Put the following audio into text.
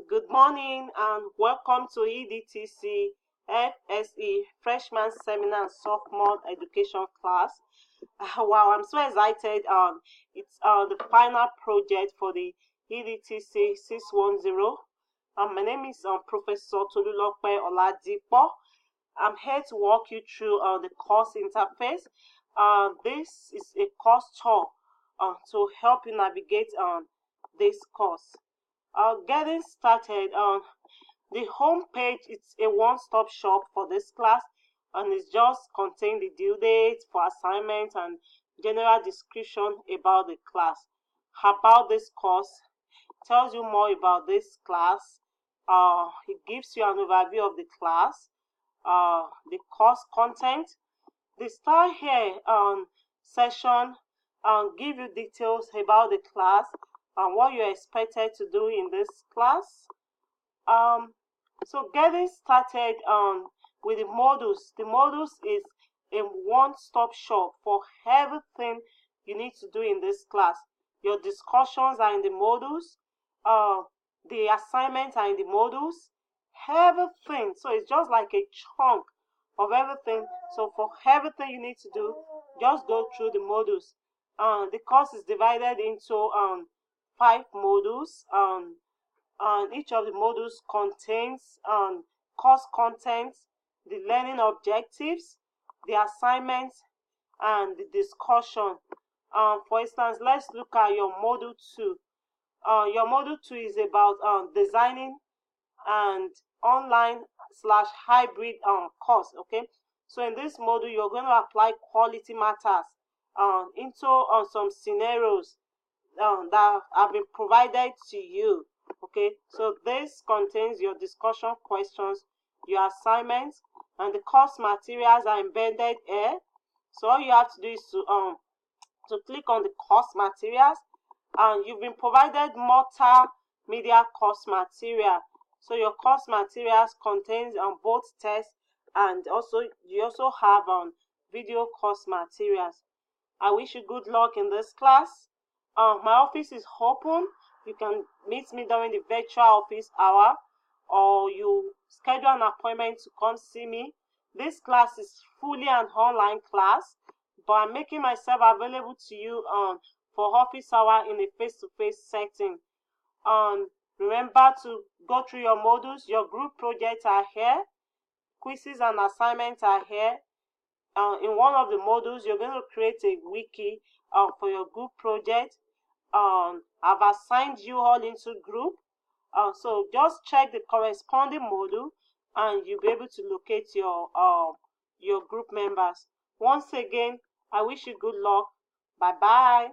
Good morning and welcome to EDTC FSE Freshman Seminar and Sophomore Education class. Wow, I'm so excited. It's the final project for the EDTC 610. My name is Professor Tolulope Oladipo. I'm here to walk you through the course interface. This is a course tour to help you navigate this course. Getting started, the home page is a one-stop shop for this class, and it just contains the due date for assignments and general description about the class. About this course, tells you more about this class. It gives you an overview of the class, the course content. The start here session give you details about the class and what you're expected to do in this class. So getting started with the modules. The modules is a one-stop shop for everything you need to do in this class. Your discussions are in the modules. The assignments are in the modules. Everything. So it's just like a chunk of everything. So for everything you need to do, just go through the modules. The course is divided into 5 modules. And each of the modules contains course content, the learning objectives, the assignments, and the discussion. For instance, let's look at your module 2. Your module 2 is about designing and online/hybrid course. Okay, so in this module you're going to apply quality matters into some scenarios that have been provided to you. Okay, so this contains your discussion questions, your assignments, and the course materials are embedded here. So all you have to do is to click on the course materials, and you've been provided multimedia course material. So your course materials contains both text and you also have video course materials. I wish you good luck in this class. My office is open. You can meet me during the virtual office hour, or you schedule an appointment to come see me. This class is fully an online class, but I'm making myself available to you for office hour in a face-to-face setting. Remember to go through your modules. Your group projects are here. Quizzes and assignments are here. In one of the modules, you're going to create a wiki for your group project. I've assigned you all into group. So just check the corresponding module and you'll be able to locate your group members. Once again, I wish you good luck. Bye bye.